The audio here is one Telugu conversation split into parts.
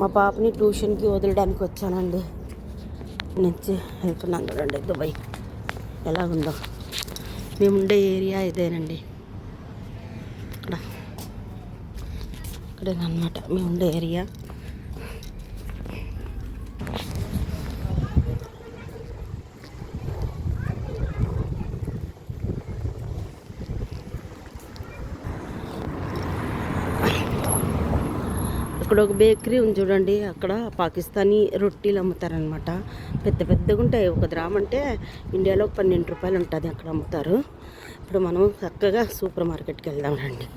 మా పాపని ట్యూషన్కి వదలడానికి వచ్చానండి. నుంచి వెళ్తున్నాను చూడండి దుబాయ్ ఎలా ఉందో. మేము ఉండే ఏరియా ఇదేనండి. ఇక్కడేనమాట మేము ఉండే ఏరియా. ఇక్కడ ఒక బేకరీ ఉంది చూడండి. అక్కడ పాకిస్తానీ రొట్టెలు అమ్ముతారనమాట. పెద్ద పెద్దగా ఉంటాయి. ఒక గ్రామ్ అంటే ఇండియాలో 12 రూపాయలు ఉంటుంది. అక్కడ అమ్ముతారు. ఇప్పుడు మనం చక్కగా సూపర్ మార్కెట్కి వెళ్దాం రండి.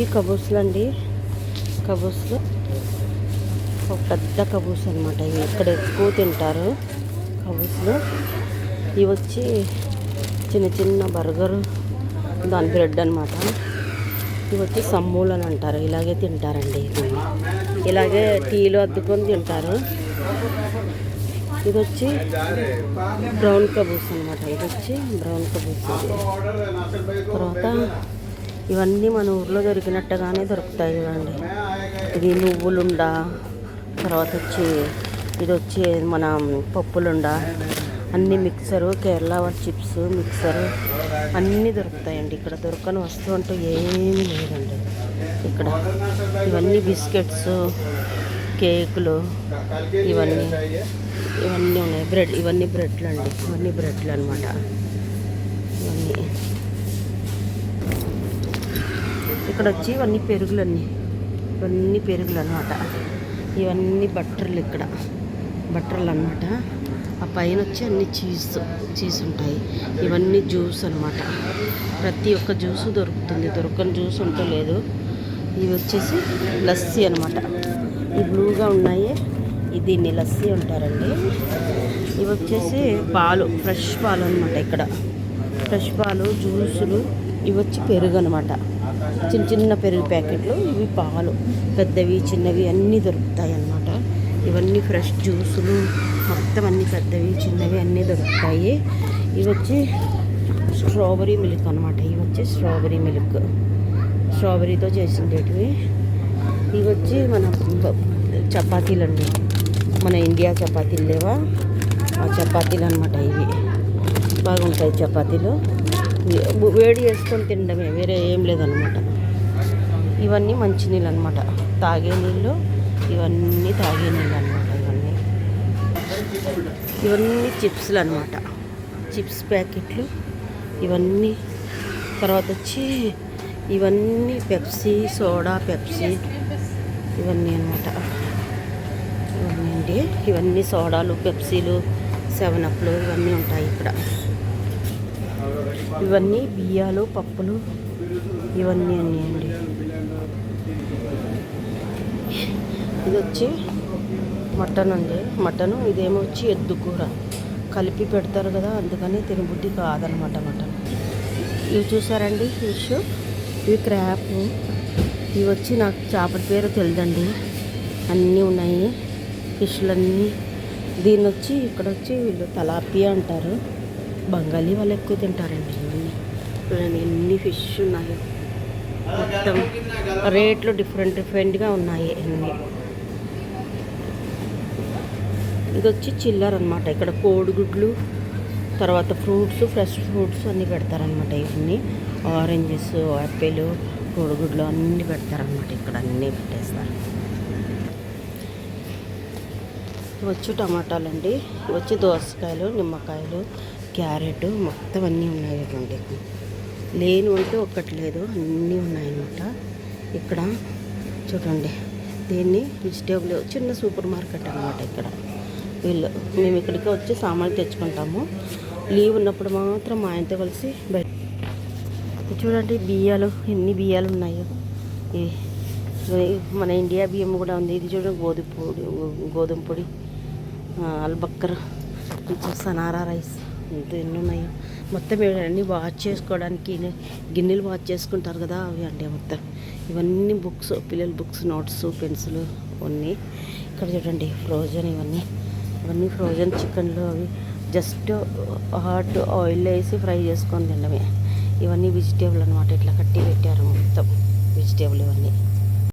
ఈ కబూస్లు అండి. కబూస్లు ఒక పెద్ద కబూస్ అనమాట. ఇవి ఇక్కడ ఎక్కువ తింటారు కబూస్లు. ఇవి వచ్చి చిన్న చిన్న బర్గరు, దాని బ్రెడ్ అనమాట. ఇవి వచ్చి సమ్మూలు అని అంటారు. ఇలాగే తింటారండి. ఇలాగే టీలో అద్దుకొని తింటారు. ఇది వచ్చి బ్రౌన్ కబూస్ అనమాట. ఇది వచ్చి బ్రౌన్ కబూస్. తర్వాత ఇవన్నీ మన ఊర్లో దొరికినట్టుగానే దొరుకుతాయి చూడండి. ఇది నువ్వులుండ, తర్వాత వచ్చి ఇది వచ్చి మన పప్పులుండ, అన్నీ మిక్సరు, కేరళ చిప్స్ మిక్సరు అన్నీ దొరుకుతాయండి. ఇక్కడ దొరకని వస్తువు అంటూ ఏమీ లేదండి ఇక్కడ. ఇవన్నీ బిస్కెట్స్, కేకులు, ఇవన్నీ ఉన్నాయి. బ్రెడ్, ఇవన్నీ బ్రెడ్లు అండి. ఇవన్నీ బ్రెడ్లు అనమాట. ఇవన్నీ ఇక్కడ వచ్చి ఇవన్నీ పెరుగులన్నీ, ఇవన్నీ పెరుగులు అనమాట. ఇవన్నీ బట్టర్లు, ఇక్కడ బట్టర్లు అనమాట. ఆ పైన వచ్చి అన్ని చీజ్ ఉంటాయి. ఇవన్నీ జ్యూస్ అనమాట. ప్రతి ఒక్క జ్యూసు దొరుకుతుంది. దొరకని జ్యూస్ ఉంటూ లేదు. ఇవి వచ్చేసి లస్సీ అనమాట. ఈ బ్లూగా ఉన్నాయి, దీన్ని లస్సీ అంటారండి. ఇవి వచ్చేసి పాలు, ఫ్రెష్ పాలు అనమాట. ఇక్కడ ఫ్రెష్ పాలు, జ్యూసులు. ఇవి వచ్చి పెరుగు అనమాట. చిన్న చిన్న పెరుగు ప్యాకెట్లు. ఇవి పాలు, పెద్దవి చిన్నవి అన్నీ దొరుకుతాయి అన్నమాట. ఇవన్నీ ఫ్రెష్ జ్యూసులు మొత్తం అన్నీ పెద్దవి చిన్నవి అన్నీ దొరుకుతాయి. ఇవి వచ్చి స్ట్రాబెరీ మిల్క్ అనమాట. ఇవి వచ్చి స్ట్రాబెరీ మిల్క్, స్ట్రాబెరీతో చేసిండేటివి. ఇవి వచ్చి మన చపాతీలు అండి. మన ఇండియా చపాతీలు లేవా, ఆ చపాతీలు అనమాట. ఇవి బాగుంటాయి చపాతీలు. వేడి చేసుకొని తినడమే, వేరే ఏం లేదనమాట. ఇవన్నీ మంచినీళ్ళు అనమాట, తాగే నీళ్ళు. ఇవన్నీ తాగే నీళ్ళు అనమాట. ఇవన్నీ చిప్స్లు అనమాట, చిప్స్ ప్యాకెట్లు ఇవన్నీ. తర్వాత వచ్చి ఇవన్నీ పెప్సీ, సోడా పెప్సీ ఇవన్నీ అనమాట. ఇవన్నీ అండి. ఇవన్నీ సోడాలు, పెప్సీలు, 7అప్లు ఇవన్నీ ఉంటాయి ఇక్కడ. ఇవన్నీ బియ్యాలు, పప్పులు ఇవన్నీ అన్నీ అండి. ఇది వచ్చి మటన్ అండి. మటను. ఇదేమో వచ్చి ఎద్దు కూర కలిపి పెడతారు కదా, అందుకని తినబుద్ధి కాదనమాట మటన్. ఇవి చూసారండి ఫిష్, ఇవి క్రాప్. ఇవి వచ్చి నాకు చేపల పేరు తెలియదండి. అన్నీ ఉన్నాయి ఫిష్లన్నీ. దీన్ని వచ్చి ఇక్కడ వచ్చి వీళ్ళు తలాపియా అంటారు. బెంగాలీ వాళ్ళు ఎక్కువ తింటారండి ఇవన్నీ. ఎన్ని ఫిష్ ఉన్నాయి, మొత్తం రేట్లు డిఫరెంట్గా ఉన్నాయి అన్నీ. ఇది వచ్చి చిల్లర అనమాట. ఇక్కడ కోడిగుడ్లు, తర్వాత ఫ్రూట్స్, ఫ్రెష్ ఫ్రూట్స్ అన్నీ పెడతారనమాట. ఇవన్నీ ఆరెంజెస్, యాపిల్, కోడిగుడ్లు అన్నీ పెడతారనమాట. ఇక్కడ అన్నీ పెట్టేస్తారు. వచ్చి టమాటాలు అండి. వచ్చి దోసకాయలు, నిమ్మకాయలు, క్యారెట్ మొత్తం అన్నీ ఉన్నాయి అండి. లేను అంటే ఒక్కటి లేదు, అన్నీ ఉన్నాయన్నమాట. ఇక్కడ చూడండి, దీన్ని వెజిటేబుల్ చిన్న సూపర్ మార్కెట్ అనమాట. ఇక్కడ మేము ఇక్కడికి వచ్చి సామాన్లు తెచ్చుకుంటాము. లీవ్ ఉన్నప్పుడు మాత్రం మా ఆయనతో కలిసి బయట. చూడండి బియ్యాలు, ఎన్ని బియ్యాలు ఉన్నాయో. మన ఇండియా బియ్యం కూడా ఉంది. ఇది చూడండి గోధుమ పొడి, అల్బక్కర్, సనారా రైస్, ఇంత ఎన్ని ఉన్నాయో. మొత్తం అన్నీ వాచ్ చేసుకోవడానికి గిన్నెలు వాచ్ చేసుకుంటారు కదా, అవి అండి మొత్తం. ఇవన్నీ బుక్స్, పిల్లల బుక్స్, నోట్స్, పెన్సిల్ అన్నీ. ఇక్కడ చూడండి ఫ్రోజన్, ఇవన్నీ ఫ్రోజన్ చికెన్లు. అవి జస్ట్ హాట్ ఆయిల్లో వేసి ఫ్రై చేసుకొని తినడమే. ఇవన్నీ వెజిటేబుల్ అనమాట. ఇట్లా కట్టి పెట్టారు మొత్తం వెజిటేబుల్ ఇవన్నీ.